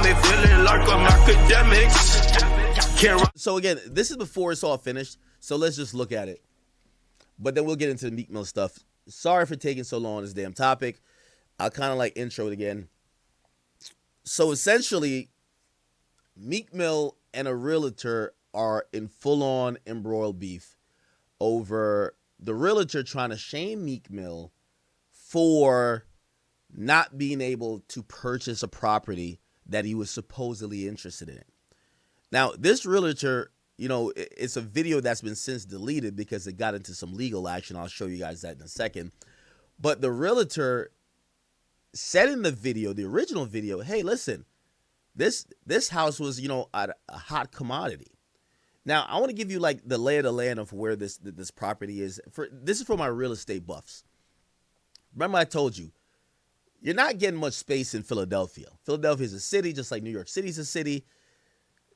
me feeling like I'm academics. So again, this is before it's all finished, so let's just look at it. But then we'll get into the Meek Mill stuff. Sorry for taking so long on this damn topic. I'll kind of like intro it again. So essentially, Meek Mill and a realtor are in full-on embroiled beef over the realtor trying to shame Meek Mill for not being able to purchase a property that he was supposedly interested in. Now, this realtor, you know, it's a video that's been since deleted because it got into some legal action. I'll show you guys that in a second. But the realtor said in the video, the original video, hey, listen, this house was, you know, a hot commodity. Now, I want to give you like the lay of the land of where this property is. This is for my real estate buffs. Remember I told you, you're not getting much space in Philadelphia. Philadelphia is a city, just like New York City is a city.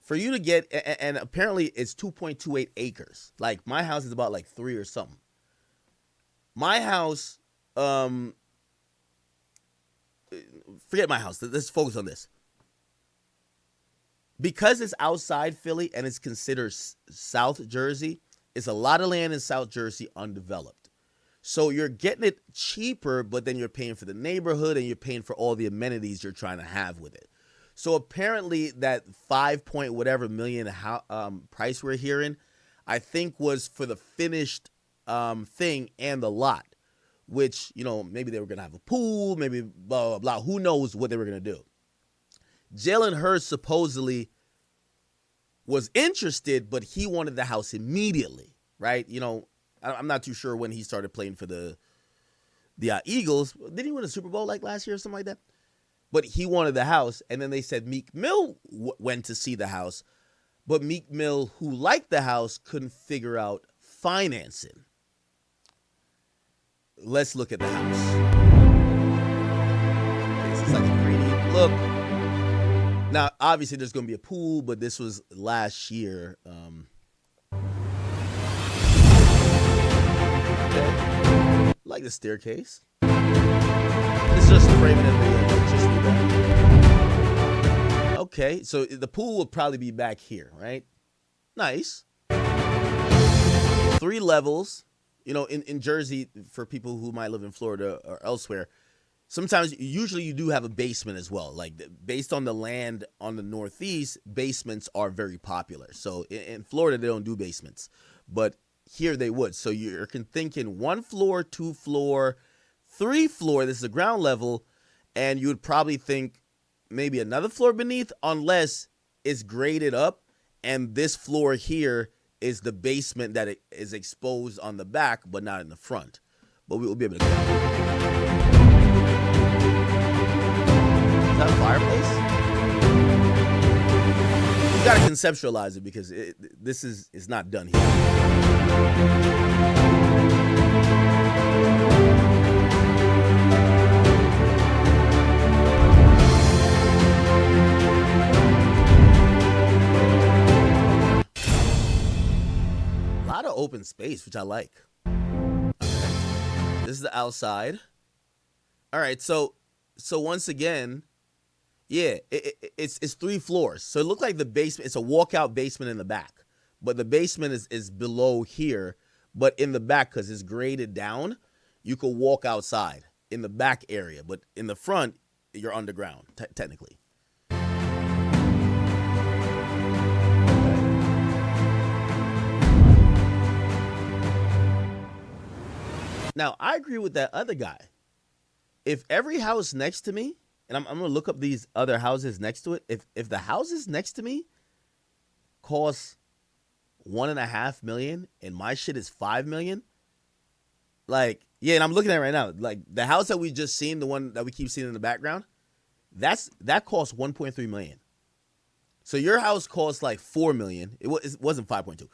For you to get, and apparently it's 2.28 acres. Like my house is about like 3 or something. My house, forget my house. Let's focus on this. Because it's outside Philly and it's considered South Jersey, it's a lot of land in South Jersey undeveloped. So you're getting it cheaper, but then you're paying for the neighborhood and you're paying for all the amenities you're trying to have with it. So apparently that 5 point whatever million price we're hearing, I think was for the finished thing and the lot, which, you know, maybe they were going to have a pool, maybe blah, blah, blah. Who knows what they were going to do. Jalen Hurst supposedly was interested, but he wanted the house immediately, right? You know, I'm not too sure when he started playing for the Eagles. Did he win a Super Bowl like last year or something like that? But he wanted the house, and then they said Meek Mill went to see the house, but Meek Mill, who liked the house, couldn't figure out financing. Let's look at the house. This is like a 3D look. Now, obviously, there's going to be a pool, but this was last year. Okay. Like the staircase. It's just framing it. Okay, so the pool will probably be back here, right? Nice. 3 levels. You know, in Jersey, for people who might live in Florida or elsewhere, sometimes, usually you do have a basement as well. Like, based on the land on the Northeast, basements are very popular. So in Florida, they don't do basements, but here they would. So you're thinking 1 floor, 2 floor, 3 floor. This is the ground level, and you would probably think maybe another floor beneath, unless it's graded up, and this floor here is the basement that it is exposed on the back, but not in the front. But we will be able to go. Is that a fireplace? You got to conceptualize it because this is not done here. A lot of open space, which I like. Okay. This is the outside. All right, so once again, yeah, it's 3 floors. So it looked like the basement, it's a walkout basement in the back. But the basement is below here. But in the back, because it's graded down, you could walk outside in the back area. But in the front, you're underground, technically. Now, I agree with that other guy. If every house next to me, and I'm going to look up these other houses next to it, if the houses next to me cost $1.5 million and my shit is $5 million, like, yeah, and I'm looking at it right now, like the house that we just seen, the one that we keep seeing in the background, that costs $1.3 million. So your house costs like $4 million. It wasn't 5.2.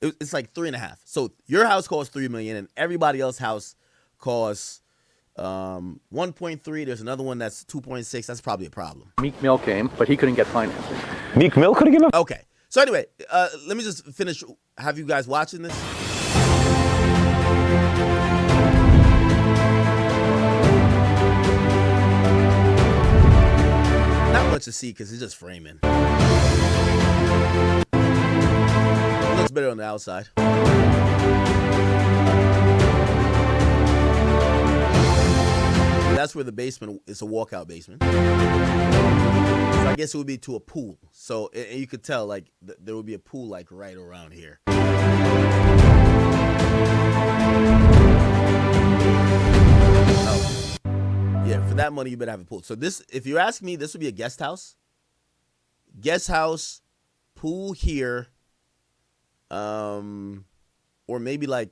It's like 3.5. So your house costs $3 million, and everybody else's house costs 1.3. There's another one that's 2.6. That's probably a problem. Meek Mill came, but he couldn't get financing. Meek Mill couldn't give him. Okay. So anyway, let me just finish. Have you guys watching this? Not much to see because it's just framing. It looks better on the outside. That's where the basement is, a walkout basement. So I guess it would be to a pool. So, and you could tell, like, there would be a pool, like, right around here. Oh. Yeah, for that money, you better have a pool. So this, if you ask me, this would be a guest house. Guest house, pool here, or maybe, like,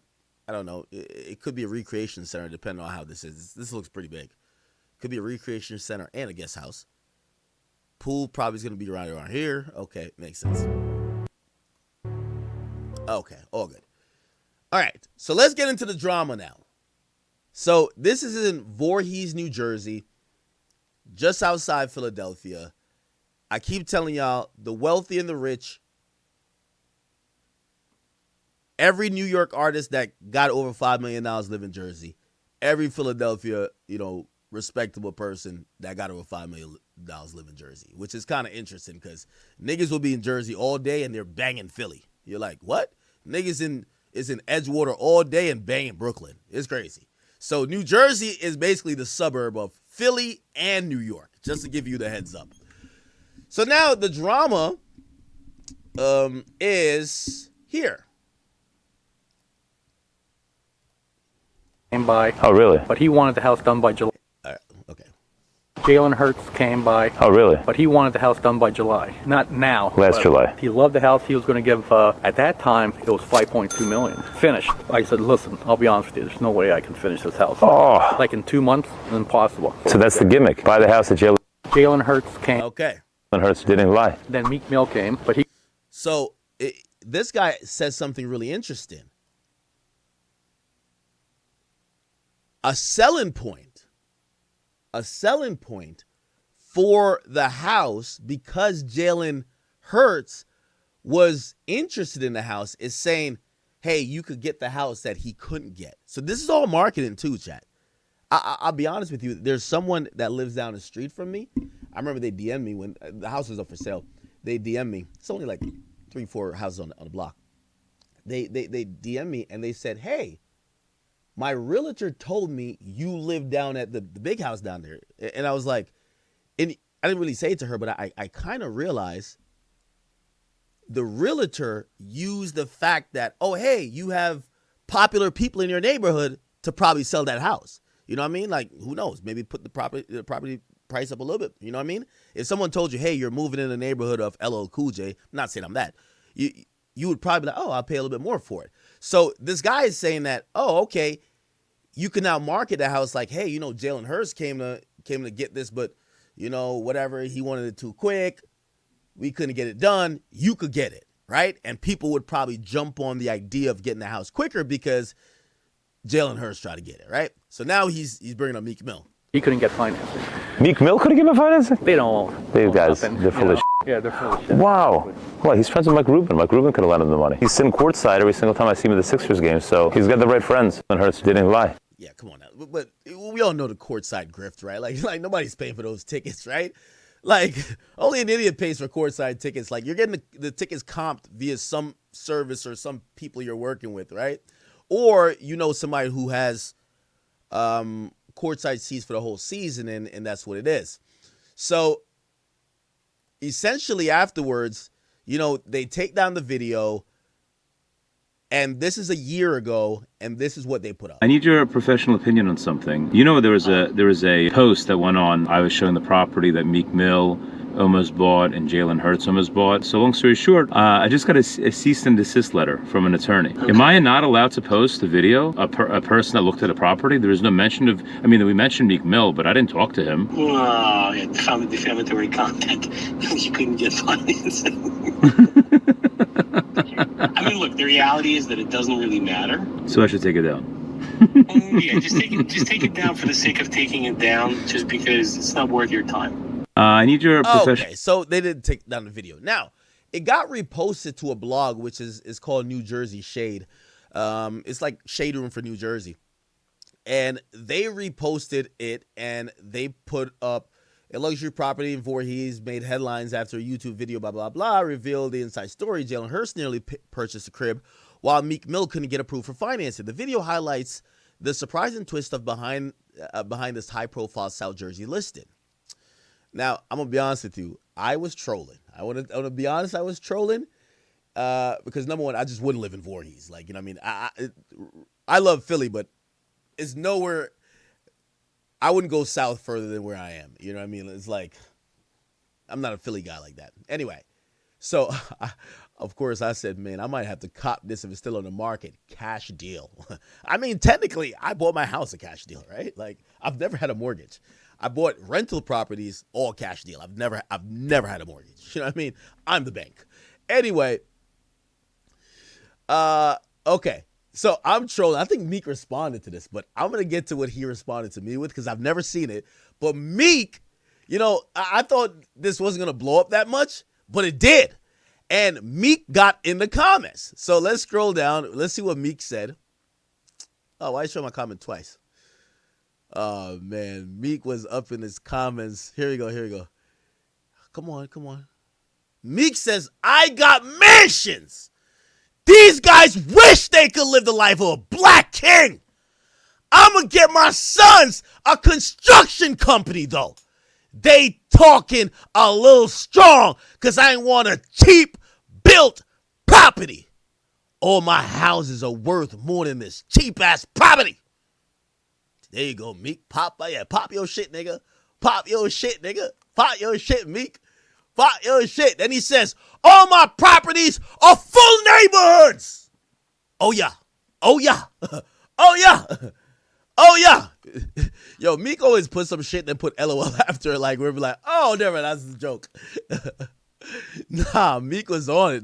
I don't know. It could be a recreation center, depending on how this is. This looks pretty big. Could be a recreation center and a guest house. Pool probably is going to be around here. Okay, makes sense. Okay, all good. All right, so let's get into the drama now. So this is in Voorhees, New Jersey, just outside Philadelphia. I keep telling y'all, the wealthy and the rich, every New York artist that got over $5 million live in Jersey. Every Philadelphia, respectable person that got over $5 million live in Jersey, which is kind of interesting because niggas will be in Jersey all day and they're banging Philly. You're like, what? Niggas is in Edgewater all day and banging Brooklyn. It's crazy. So New Jersey is basically the suburb of Philly and New York, just to give you the heads up. So now the drama is here. Came by. Oh, really? But he wanted the house done by July. Okay. Jalen Hurts came by. Oh, really? But he wanted the house done by July. Not now. Last July. He loved the house. He was going to give, at that time, it was $5.2 million. Finished. I said, listen, I'll be honest with you. There's no way I can finish this house. Oh. Like in 2 months, impossible. So that's the gimmick. Buy the house that Jalen Hurts came. Okay. Jalen Hurts didn't lie. Then Meek Mill came, but he... So this guy says something really interesting. A selling point for the house, because Jalen Hurts was interested in the house, is saying, hey, you could get the house that he couldn't get. So this is all marketing too, chat. I'll be honest with you. There's someone that lives down the street from me. I remember they DM'd me when the house was up for sale. They DM'd me. It's only like 3-4 houses on the block. They DM'd me and they said, hey, my realtor told me you live down at the big house down there. And I was like, and I didn't really say it to her, but I kind of realized the realtor used the fact that, oh, hey, you have popular people in your neighborhood to probably sell that house. You know what I mean? Like, who knows? Maybe put the property price up a little bit. You know what I mean? If someone told you, hey, you're moving in the neighborhood of LL Cool J, I'm not saying I'm that. You would probably be like, oh, I'll pay a little bit more for it. So this guy is saying that, oh, okay, you can now market the house like, hey, Jalen Hurts came to get this, but, whatever, he wanted it too quick. We couldn't get it done. You could get it, right? And people would probably jump on the idea of getting the house quicker because Jalen Hurts tried to get it, right? So now he's bringing up Meek Mill. He couldn't get financing. Meek Mill couldn't give him financing? They don't. These guys, they're full of shit. Yeah, they're full of shit. Wow. Well, he's friends with Mike Rubin. Mike Rubin could have lent him the money. He's sitting courtside every single time I see him at the Sixers game, so he's got the right friends. And Hurts didn't lie. Yeah, come on now. But we all know the courtside grift, right? Like nobody's paying for those tickets, right? Like, only an idiot pays for courtside tickets. Like, you're getting the tickets comped via some service or some people you're working with, right? Or somebody who has courtside seats for the whole season, and that's what it is. So essentially afterwards, they take down the video, and this is a year ago, and this is what they put up. I need your professional opinion on something. There was a post that went on. I was showing the property that Meek Mill almost bought and Jalen Hurts almost bought. So long story short, I just got a cease and desist letter from an attorney. Okay. Am I not allowed to post the video, a person that looked at a property? There was no mention of, we mentioned Meek Mill, but I didn't talk to him. Oh, it found defamatory content. You couldn't get financing. Look, the reality is that it doesn't really matter. So I should take it down. Yeah, just take it down for the sake of taking it down, just because it's not worth your time. I need your professional. Okay, so they didn't take down the video. Now, it got reposted to a blog, which is called New Jersey Shade. It's like Shade Room for New Jersey. And they reposted it, and they put up A luxury property in Voorhees made headlines after a YouTube video, blah, blah, blah, revealed the inside story. Jalen Hurts nearly purchased a crib while Meek Mill couldn't get approved for financing. The video highlights the surprising twist of behind this high-profile South Jersey listing. Now, I'm going to be honest with you. I was trolling. I want to be honest, I was trolling because, number one, I just wouldn't live in Voorhees. Like, you know what I mean? I love Philly, but it's nowhere. I wouldn't go south further than where I am. You know what I mean? It's like, I'm not a Philly guy like that. Anyway, so, of course, I said, man, I might have to cop this if it's still on the market. Cash deal. I mean, technically, I bought my house a cash deal, right? Like, I've never had a mortgage. I bought rental properties, all cash deal. I've never had a mortgage. You know what I mean? I'm the bank. Anyway, okay. So I'm trolling. I think Meek responded to this, but I'm going to get to what he responded to me with because I've never seen it. But Meek, you know, I thought this wasn't going to blow up that much, but it did. And Meek got in the comments. So let's scroll down. Let's see what Meek said. Oh, why are you showing my comment twice? Oh, man. Meek was up in his comments. Here we go. Come on. Meek says, I got mansions. These guys wish they could live the life of a black king. I'm going to get my sons a construction company, though. They talking a little strong because I ain't want a cheap built property. All my houses are worth more than this cheap-ass property. There you go, Meek. Pop your shit, nigga. Pop your shit, Meek. Pop your shit. Then he says, all my properties are full neighborhoods. Oh, yeah. Yo, Meek always put some shit and put LOL after it. Like, we're like, oh, never, that's a joke. Nah, Meek was on it,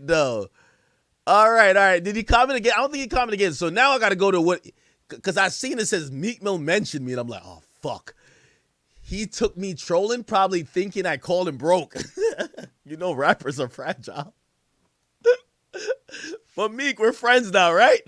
though. All right. Did he comment again? I don't think he commented again. So now I got to go to what, because I seen it says Meek Mill mentioned me, and I'm like, oh, fuck. He took me trolling, probably thinking I called him broke. You know, rappers are fragile. But Meek, we're friends now, right?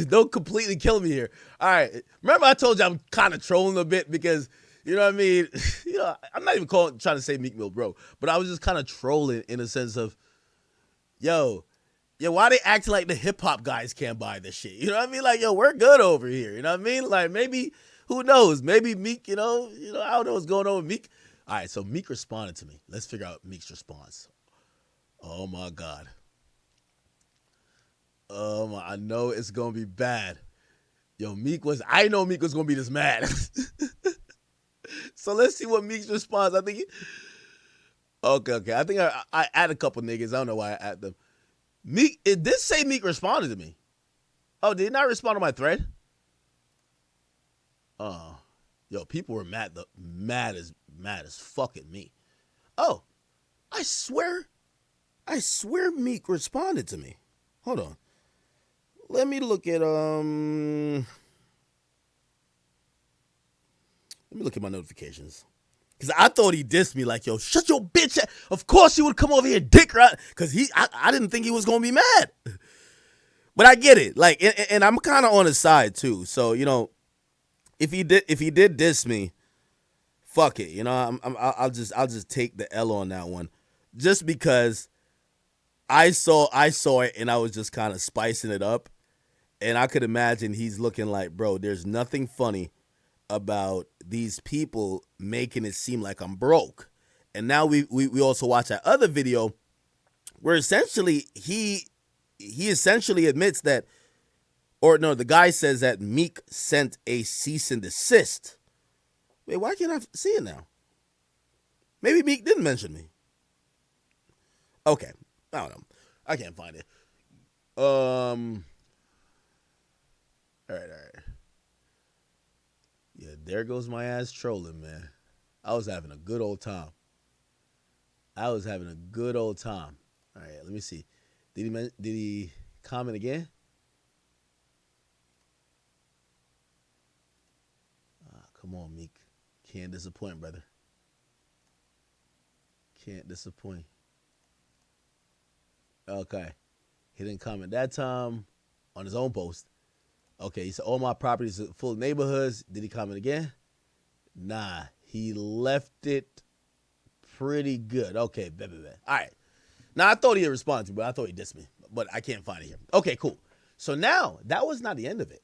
Don't completely kill me here. All right. Remember I told you I'm kind of trolling a bit because, you know what I mean? You know, I'm not even trying to say Meek Mill broke, but I was just kind of trolling in a sense of, yo, why they acting like the hip hop guys can't buy this shit? You know what I mean? Like, yo, we're good over here. You know what I mean? Like, maybe, who knows? Maybe Meek, you know, I don't know what's going on with Meek. All right, so Meek responded to me. Let's figure out Meek's response. Oh, my God. I know it's going to be bad. Yo, I know Meek was going to be this mad. So let's see what Meek's response. I think okay. I think I add a couple niggas. I don't know why I add them. Meek, it did say Meek responded to me. Oh, did he not respond to my thread? Yo, people were mad as fuck at me. Oh, I swear Meek responded to me. Hold on. Let me look at my notifications. Cause I thought he dissed me like, yo, shut your bitch ass. Of course he would come over here dick right. Cause I didn't think he was gonna be mad. But I get it. Like, and I'm kind of on his side too. So, you know, if he did diss me, fuck it. You know, I'll just take the L on that one. Just because I saw it and I was just kind of spicing it up. And I could imagine he's looking like, bro, there's nothing funny about these people making it seem like I'm broke. And now we also watch that other video where essentially he essentially admits that, or no, the guy says that Meek sent a cease and desist. Wait, why can't I see it now? Maybe Meek didn't mention me. Okay, I don't know. I can't find it. All right. Yeah, there goes my ass trolling, man. I was having a good old time. All right, let me see. Did he comment again? Come on, Meek. Can't disappoint, brother. Can't disappoint. Okay. He didn't comment that time on his own post. Okay, he said, all my properties are full of neighborhoods. Did he comment again? Nah, he left it pretty good. Okay, bet. All right. Now, I thought he had responded to me, but I thought he dissed me. But I can't find it here. Okay, cool. So now, that was not the end of it.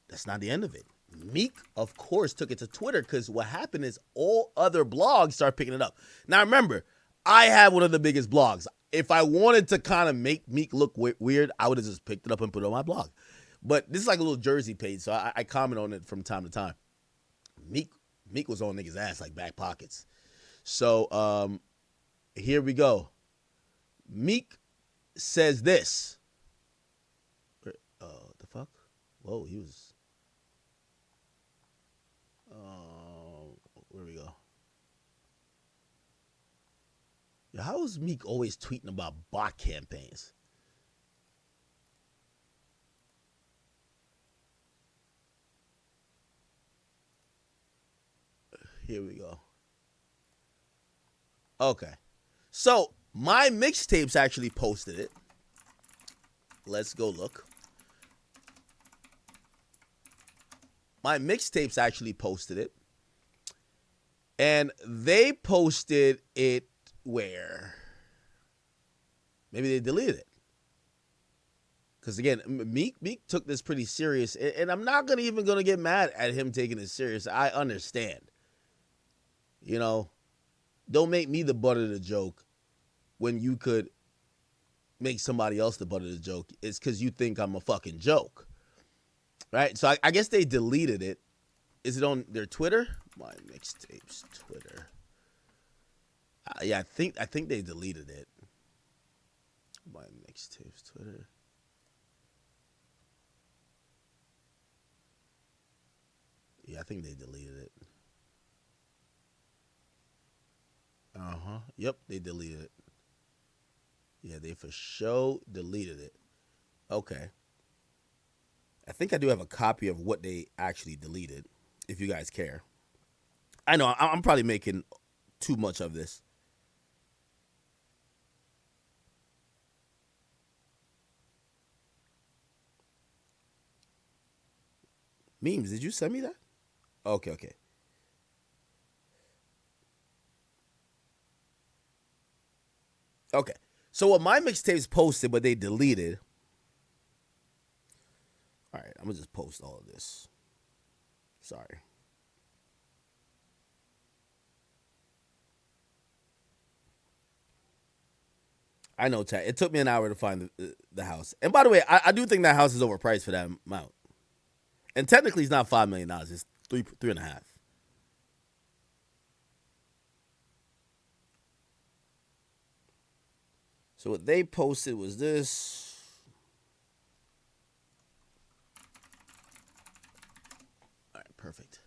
That's not the end of it. Meek, of course, took it to Twitter because what happened is all other blogs started picking it up. Now, remember, I have one of the biggest blogs. If I wanted to kind of make Meek look weird, I would have just picked it up and put it on my blog. But this is like a little Jersey page, so I comment on it from time to time. Meek was on niggas' ass like back pockets. So here we go. Meek says this. The fuck? Whoa, he was. Where we go? Yo, how is Meek always tweeting about bot campaigns? Here we go. Okay. So, my Mixtapes actually posted it. Let's go look. My Mixtapes actually posted it. And they posted it where? Maybe they deleted it. Because again, Meek took this pretty serious. And I'm not even going to get mad at him taking it serious. I understand. You know, don't make me the butt of the joke when you could make somebody else the butt of the joke. It's because you think I'm a fucking joke. Right? So I guess they deleted it. Is it on their Twitter? My Mixtapes Twitter. Yeah, I think they deleted it. My Mixtapes Twitter. Yeah, I think they deleted it. Yep, they deleted it. Yeah, they for sure deleted it. Okay. I think I do have a copy of what they actually deleted, if you guys care. I know, I'm probably making too much of this. Memes, did you send me that? Okay. Okay. So what my Mixtapes posted, but they deleted. All right, I'm going to just post all of this. Sorry. I know, chat. It took me an hour to find the house. And by the way, I do think that house is overpriced for that amount. And technically, it's not $5 million. It's three and a half. So what they posted was this. All right, perfect.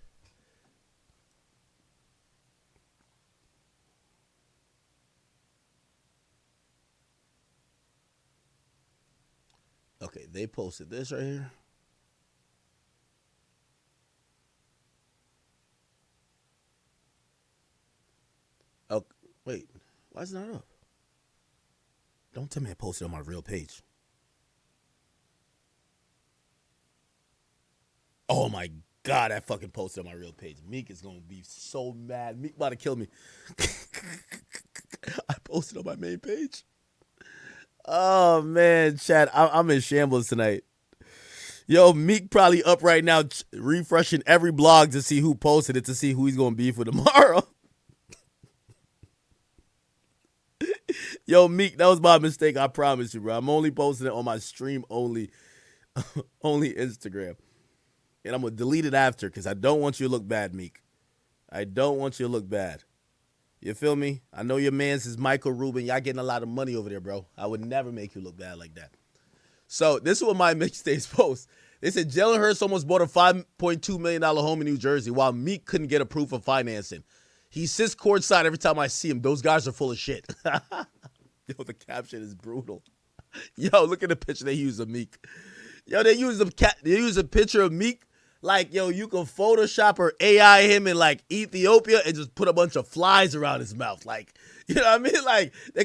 Okay, they posted this right here. Oh, wait. Why is it not up? Don't tell me I posted on my real page. Oh my God, I fucking posted on my real page. Meek is going to be so mad. Meek about to kill me. I posted on my main page. Oh man, Chad, I'm in shambles tonight. Yo, Meek probably up right now refreshing every blog to see who posted it to see who he's going to be for tomorrow. Yo, Meek, that was my mistake. I promise you, bro. I'm only posting it on my stream only Instagram. And I'm going to delete it after because I don't want you to look bad, Meek. I don't want you to look bad. You feel me? I know your man's is Michael Rubin. Y'all getting a lot of money over there, bro. I would never make you look bad like that. So this is what my Mixtapes post. They said Jalen Hurts almost bought a $5.2 million home in New Jersey while Meek couldn't get approved for financing. He sits courtside every time I see him. Those guys are full of shit. Yo, the caption is brutal. Yo, look at the picture they use of Meek. Yo, they use a picture of Meek like, yo, you can Photoshop or AI him in like Ethiopia and just put a bunch of flies around his mouth. Like, you know what I mean? Like, they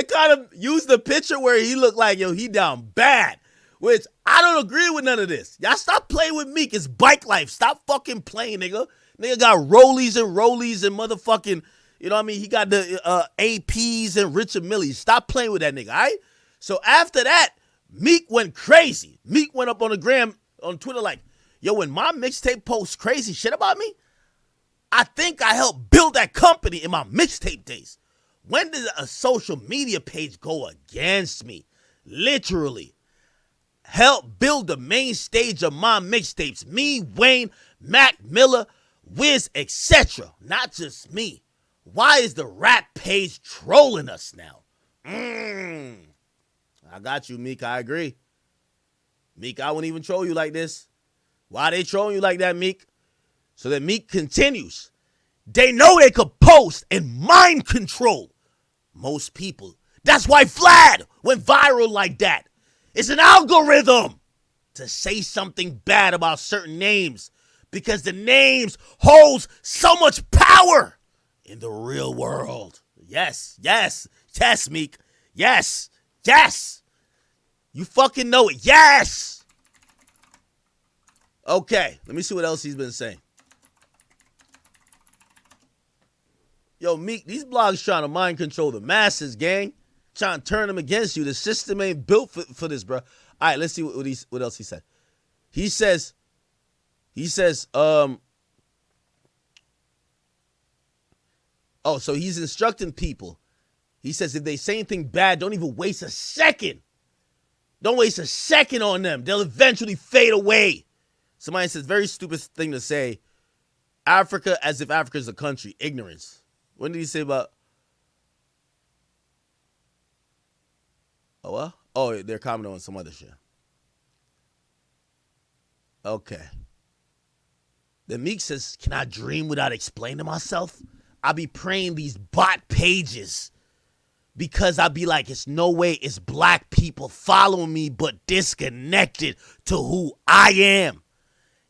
kind of use the picture where he looked like, yo, he down bad. Which I don't agree with none of this. Y'all stop playing with Meek. It's bike life. Stop fucking playing, nigga. Nigga got rollies and motherfucking, you know what I mean? He got the APs and Richard Millies. Stop playing with that nigga, all right? So after that, Meek went crazy. Meek went up on the gram, on Twitter like, yo, when my mixtape posts crazy shit about me, I think I helped build that company in my mixtape days. When did a social media page go against me? Literally. Help build the main stage of my mixtapes. Me, Wayne, Mac Miller, Wiz, etc. Not just me. Why is the rap page trolling us now? I got you, Meek. I agree. Meek, I wouldn't even troll you like this. Why they trolling you like that, Meek? So that Meek continues. They know they could post and mind control most people. That's why Vlad went viral like that. It's an algorithm to say something bad about certain names because the names holds so much power in the real world. Yes, Meek. Yes. You fucking know it. Yes. Okay, let me see what else he's been saying. Yo, Meek, these blogs trying to mind control the masses, gang. Trying to turn them against you. The system ain't built for this, bro. All right, let's see what else he said. He says, so he's instructing people. He says if they say anything bad, don't even waste a second. Don't waste a second on them. They'll eventually fade away. Somebody says, very stupid thing to say. Africa as if Africa is a country. Ignorance. When did he say about... Oh, what? Oh, they're commenting on some other shit. Okay. Then Meek says, can I dream without explaining myself? I be praying these bot pages because I be like, it's no way it's black people following me but disconnected to who I am.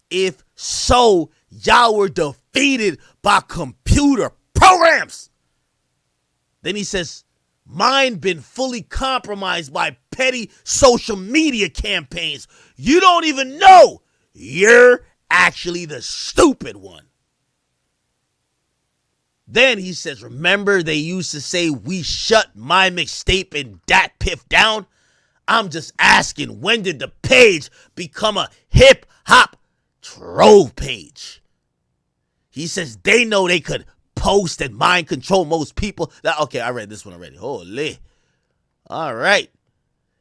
If so, y'all were defeated by computer programs. Then he says, mine been fully compromised by petty social media campaigns. You don't even know you're actually the stupid one. Then he says, remember they used to say we shut my mixtape and Dat Piff down? I'm just asking, when did the page become a hip hop troll page? He says they know they could post and mind control most people. Okay, I read this one already. Holy. All right.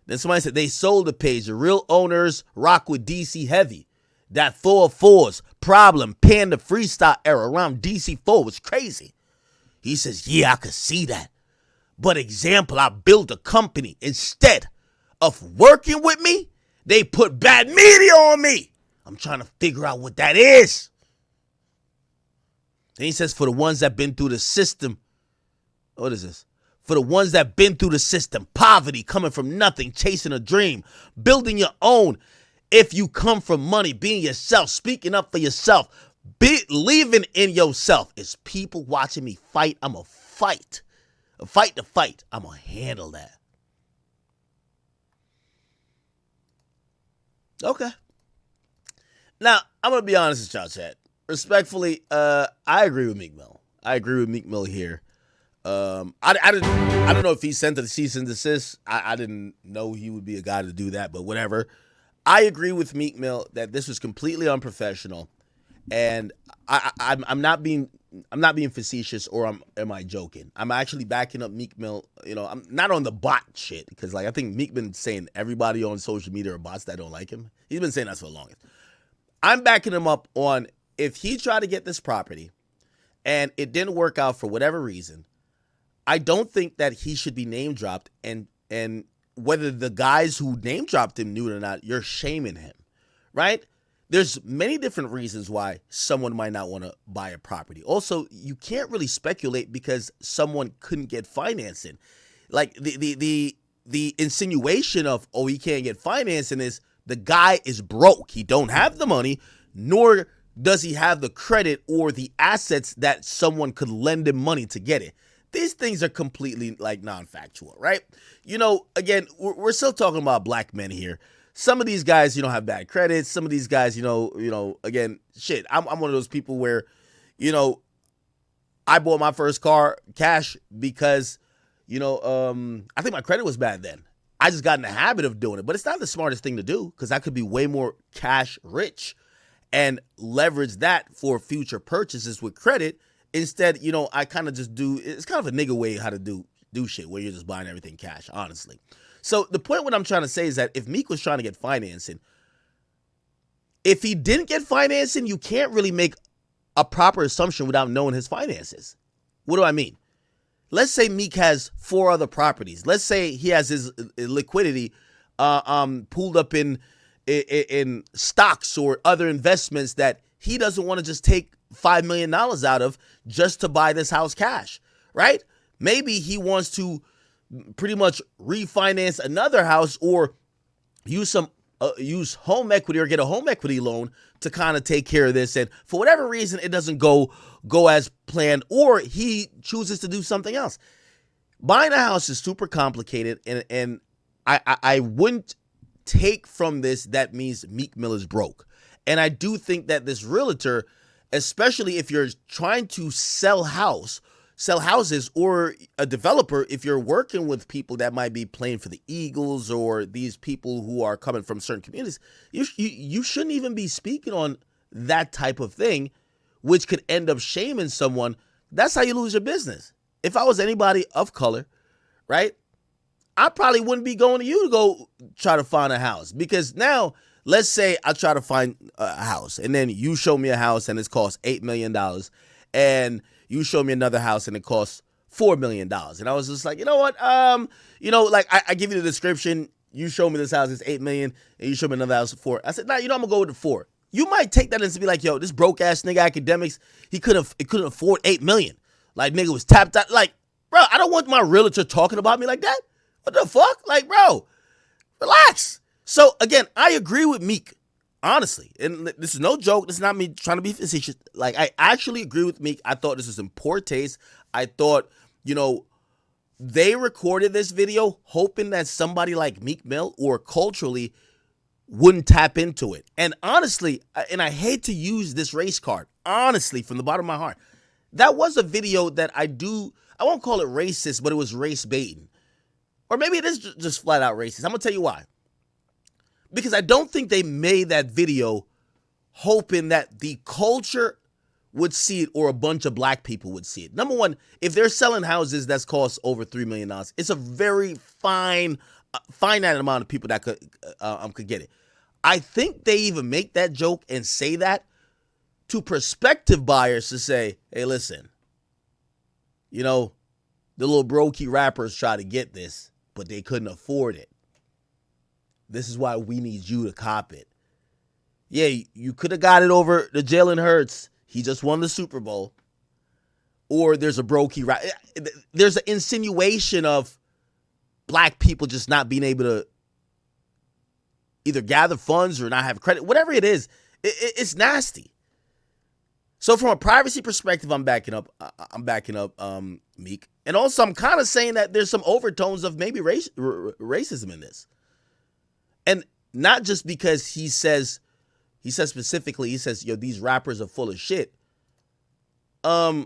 Then somebody said they sold the page. The real owners rock with DC heavy. That 404's problem, Panda freestyle era around DC4 was crazy. He says, yeah, I could see that. But example, I built a company. Instead of working with me, they put bad media on me. I'm trying to figure out what that is. Then he says, for the ones that been through the system, what is this? For the ones that been through the system, poverty, coming from nothing, chasing a dream, building your own. If you come from money, being yourself, speaking up for yourself, believing in yourself. It's people watching me fight. I'm a fight. A fight to fight. I'm going to handle that. Okay. Now, I'm going to be honest with y'all, chat. Respectfully, I agree with Meek Mill. I agree with Meek Mill here. I don't know if he sent the cease and desist. I didn't know he would be a guy to do that, but whatever. I agree with Meek Mill that this was completely unprofessional, and I'm not being facetious or am I joking? I'm actually backing up Meek Mill. You know, I'm not on the bot shit because like I think Meek been saying everybody on social media are bots that don't like him. He's been saying that for the longest. I'm backing him up on if he tried to get this property and it didn't work out for whatever reason, I don't think that he should be name dropped, and whether the guys who name dropped him knew it or not, you're shaming him, right? There's many different reasons why someone might not want to buy a property. Also, you can't really speculate because someone couldn't get financing. Like the insinuation of, oh, he can't get financing is the guy is broke. He don't have the money, nor does he have the credit or the assets that someone could lend him money to get it. These things are completely like non-factual, right? You know, again, we're still talking about black men here. some of these guys, have bad credit. Some of these guys, again, shit. I'm one of those people where, I bought my first car cash because, I think my credit was bad then. I just got in the habit of doing it, but it's not the smartest thing to do because I could be way more cash rich and leverage that for future purchases with credit. Instead, I kind of just do, it's kind of a nigga way how to do shit where you're just buying everything cash, honestly. So the point what I'm trying to say is that if Meek was trying to get financing, if he didn't get financing, you can't really make a proper assumption without knowing his finances. What do I mean? Let's say Meek has 4 other properties. Let's say he has his liquidity pooled up in stocks or other investments that he doesn't want to just take $5 million out of just to buy this house cash, right? Maybe he wants to pretty much refinance another house or use home equity or get a home equity loan to kind of take care of this. And for whatever reason, it doesn't go as planned, or he chooses to do something else. Buying a house is super complicated, and I wouldn't take from this that means Meek Mill is broke. And I do think that this realtor, especially if you're trying to sell houses, or a developer, if you're working with people that might be playing for the Eagles or these people who are coming from certain communities, you shouldn't even be speaking on that type of thing, which could end up shaming someone. That's how you lose your business. If I was anybody of color, right, I probably wouldn't be going to you to go try to find a house, because now let's say I try to find a house and then you show me a house and it's cost $8 million, and you show me another house and it costs $4 million. And I was just like, you know what? Like I give you the description. You show me this house is $8 million and you show me another house for 4. I said, nah, I'm gonna go with the 4. You might take that and be like, yo, this broke ass nigga Akademiks, he couldn't afford $8 million. Like, nigga was tapped out. Like, bro, I don't want my realtor talking about me like that. What the fuck? Like, bro, relax. So again, I agree with Meek. Honestly, and this is no joke. This is not me trying to be facetious. Like, I actually agree with Meek. I thought this was in poor taste. I thought, they recorded this video hoping that somebody like Meek Mill or culturally wouldn't tap into it. And honestly, and I hate to use this race card, honestly, from the bottom of my heart, that was a video that I won't call it racist, but it was race baiting. Or maybe it is just flat out racist. I'm going to tell you why. Because I don't think they made that video hoping that the culture would see it or a bunch of black people would see it. Number one, if they're selling houses that's cost over $3 million, it's a very finite amount of people that could get it. I think they even make that joke and say that to prospective buyers to say, hey, listen, the little brokey rappers try to get this, but they couldn't afford it. This is why we need you to cop it. Yeah, you could have got it over the Jalen Hurts. He just won the Super Bowl. Or there's a brokey rap. There's an insinuation of black people just not being able to either gather funds or not have credit. Whatever it is, it's nasty. So from a privacy perspective, I'm backing up Meek. And also, I'm kind of saying that there's some overtones of maybe racism in this. And not just because he says specifically, he says, yo, these rappers are full of shit. I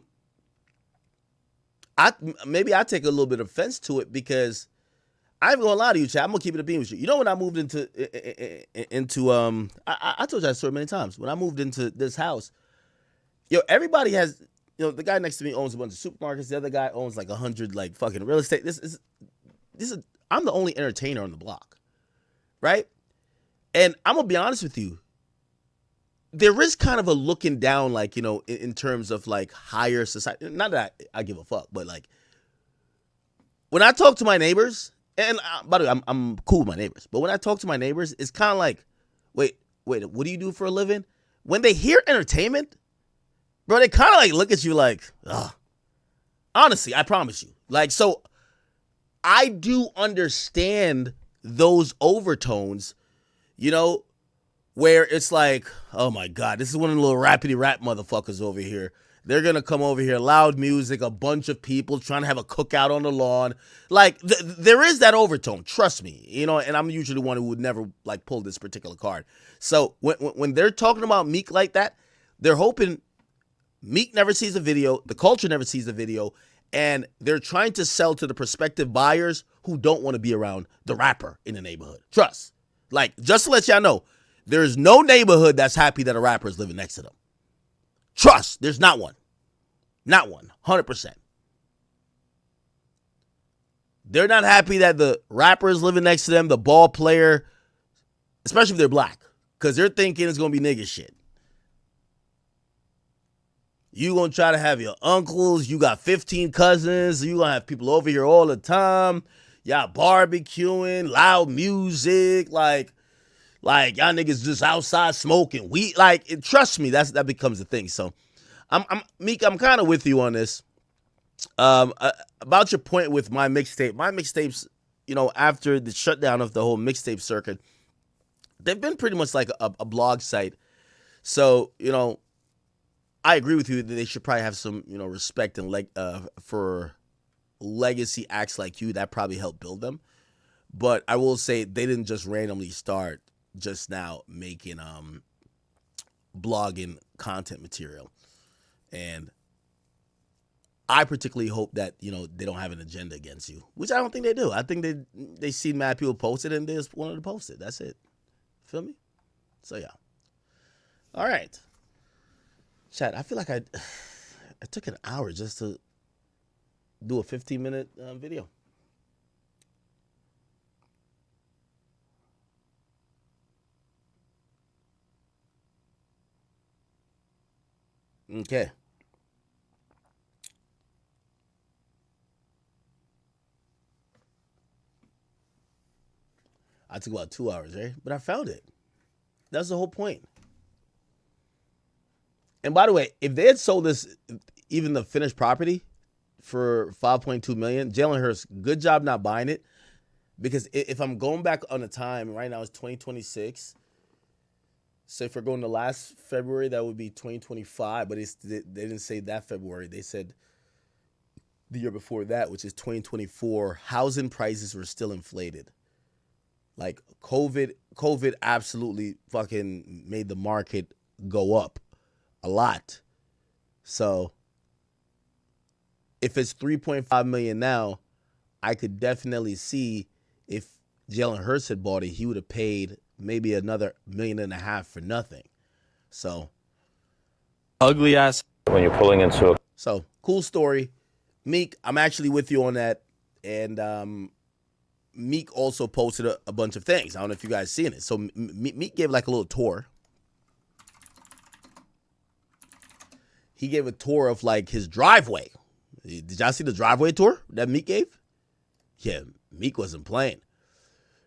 take a little bit of offense to it, because I ain't gonna lie to you, Chad. I'm gonna keep it a beam with you. When I moved into I told you that story many times. When I moved into this house, everybody has, the guy next to me owns a bunch of supermarkets. The other guy owns like 100 like fucking real estate. This is I'm the only entertainer on the block. Right? And I'm going to be honest with you. There is kind of a looking down, like, in terms of like higher society. Not that I give a fuck, but like when I talk to my neighbors, and by the way, I'm cool with my neighbors, but when I talk to my neighbors, it's kind of like, wait, what do you do for a living? When they hear entertainment, bro, they kind of like look at you like, ugh. Honestly, I promise you. Like, so I do understand those overtones, where it's like, oh my God, this is one of the little rapidy rap motherfuckers over here. They're going to come over here, loud music, a bunch of people trying to have a cookout on the lawn. Like, there is that overtone, trust me. You know, and I'm usually one who would never, like, pull this particular card. So when they're talking about Meek like that, they're hoping Meek never sees the video, the culture never sees the video, and they're trying to sell to the prospective buyers who don't want to be around the rapper in the neighborhood. Trust. Like, just to let y'all know, there's no neighborhood that's happy that a rapper is living next to them. Trust, there's not one. Not one, 100%. They're not happy that the rapper is living next to them, the ball player, especially if they're black, because they're thinking it's going to be nigga shit. You going to try to have your uncles, you got 15 cousins, you going to have people over here all the time, y'all barbecuing, loud music, like y'all niggas just outside smoking weed. Like, trust me, that becomes a thing. So, Meek, I'm kind of with you on this. About your point with my mixtape. My mixtapes, you know, after the shutdown of the whole mixtape circuit, they've been pretty much like a blog site. So, you know, I agree with you that they should probably have some, you know, respect and for legacy acts like you. That probably helped build them. But I will say they didn't just randomly start just now making blogging content material. And I particularly hope that, you know, they don't have an agenda against you, which I don't think they do. I think they see mad people post it and they just wanted to post it. That's it. Feel me? So, yeah. All right. Chat, I feel like I took an hour just to do a 15-minute video. Okay. I took about 2 hours, right? But I found it. That's the whole point. And by the way, if they had sold this, even the finished property, for $5.2 million, Jalen Hurts, good job not buying it. Because if I'm going back on the time, right now it's 2026. So if we're going to last February, that would be 2025. But they didn't say that February. They said the year before that, which is 2024. Housing prices were still inflated. Like COVID absolutely fucking made the market go up a lot. So if it's 3.5 million now, I could definitely see if Jalen Hurts had bought it, he would have paid maybe another $1.5 million for nothing. So ugly ass. When you're pulling into a So cool story. Meek, I'm actually with you on that. And Meek also posted a bunch of things. I don't know if you guys seen it. So Meek gave like a little tour. He gave a tour of like his driveway. Did y'all see the driveway tour that Meek gave? Yeah, Meek wasn't playing.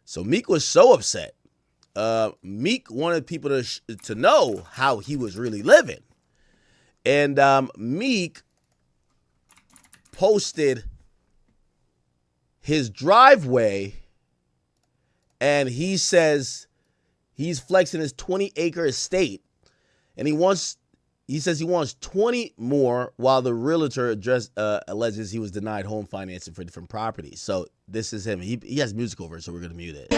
So Meek was so upset. Meek wanted people to know how he was really living. And Meek posted his driveway, and he says he's flexing his 20-acre estate, and he says he wants 20 more, while the realtor alleges he was denied home financing for different properties. So this is him. He has music over it, so we're going to mute it.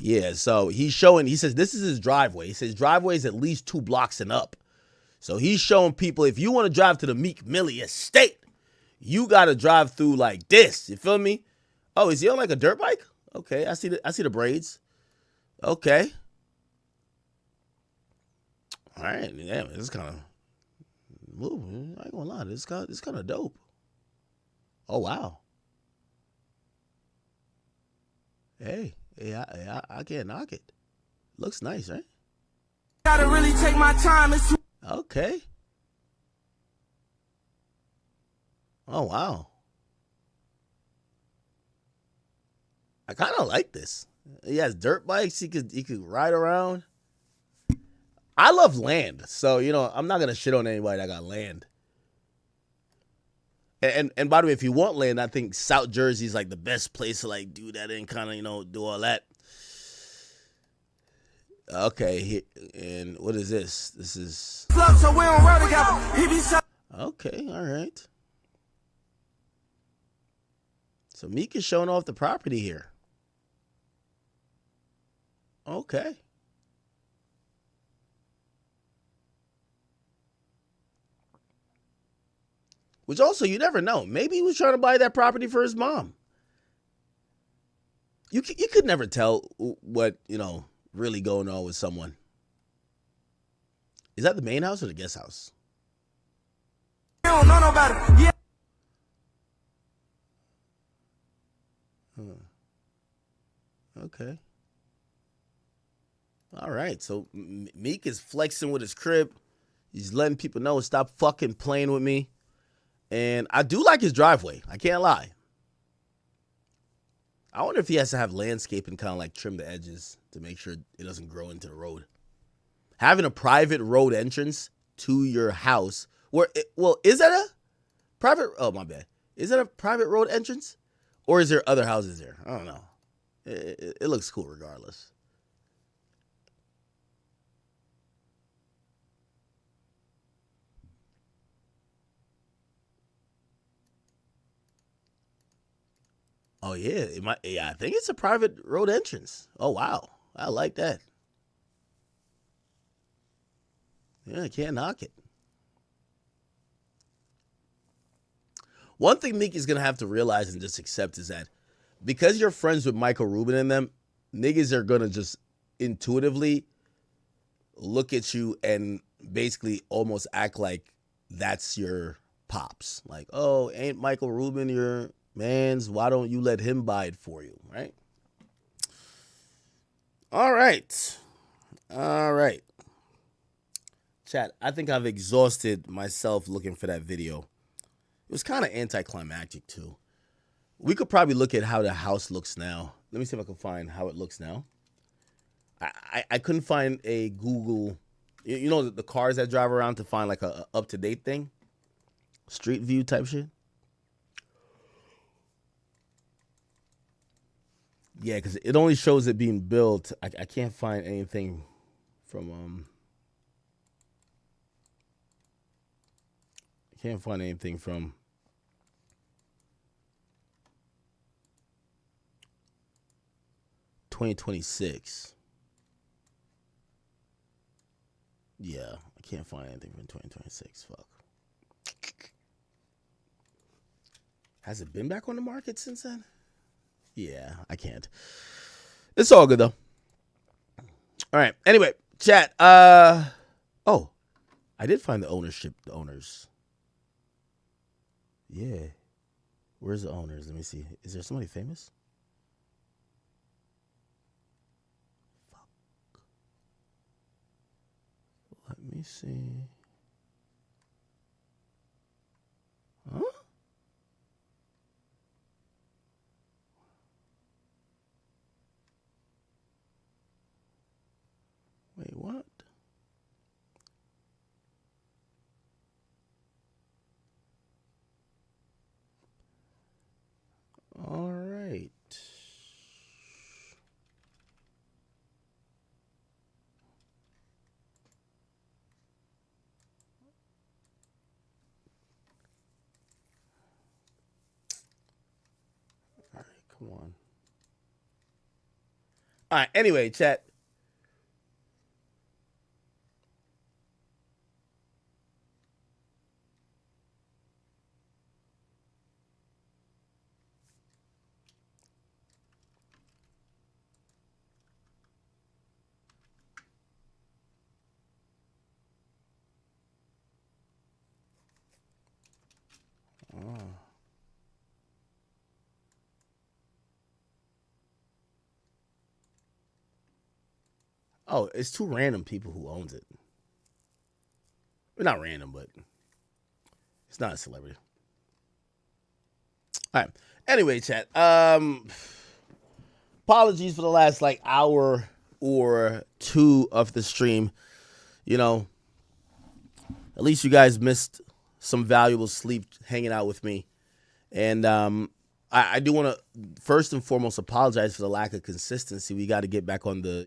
Yeah, so he says this is his driveway. He says driveway is at least 2 blocks and up. So he's showing people, if you want to drive to the Meek Mill estate, you got to drive through like this. You feel me? Oh, is he on like a dirt bike? Okay, I see the braids. Okay. All right, yeah, this is kind of, I ain't gonna lie, this kind of dope. Oh wow. Hey, I can't knock it. Looks nice, right? Gotta really take my time. Okay. Oh wow. I kind of like this. He has dirt bikes. He could ride around. I love land, so you know I'm not gonna shit on anybody that got land. And by the way, if you want land, I think South Jersey is like the best place to like do that and kind of, you know, do all that. Okay, and what is this? This is Look, so we don't roll together. He be so okay. All right. So Meek is showing off the property here. Okay. Which also, you never know. Maybe he was trying to buy that property for his mom. You could never tell what, really going on with someone. Is that the main house or the guest house? we don't know nobody. Yeah. Okay. All right. So Meek is flexing with his crib. He's letting people know, stop fucking playing with me. And I do like his driveway. I can't lie. I wonder if he has to have landscaping kind of like trim the edges to make sure it doesn't grow into the road. Having a private road entrance to your house, is that a private? Oh, my bad. Is that a private road entrance? Or is there other houses there? I don't know. It looks cool regardless. Oh, yeah. I think it's a private road entrance. Oh, wow. I like that. Yeah, I can't knock it. One thing Meek is going to have to realize and just accept is that because you're friends with Michael Rubin and them, niggas are going to just intuitively look at you and basically almost act like that's your pops. Like, oh, ain't Michael Rubin your man's? Why don't you let him buy it for you, right? All right. Chat, I think I've exhausted myself looking for that video. It was kind of anticlimactic, too. We could probably look at how the house looks now. Let me see if I can find how it looks now. I couldn't find a Google, the cars that drive around to find like a up-to-date thing. Street view type shit. Yeah, because it only shows it being built. I can't find anything from I can't find anything from 2026. Yeah, I can't find anything from 2026. Fuck. Has it been back on the market since then? Yeah, I can't. It's all good though. All right. Anyway, chat. Oh, I did find the owners. Yeah. Where's the owners? Let me see. Is there somebody famous? Fuck. Let me see. Huh? Wait, what? All right. All right, come on. All right, anyway, chat. Oh, it's two random people who owns it. Well, not random, but it's not a celebrity. All right. Anyway, chat. Apologies for the last hour or two of the stream. At least you guys missed some valuable sleep hanging out with me. And I do want to first and foremost apologize for the lack of consistency. We got to get back on the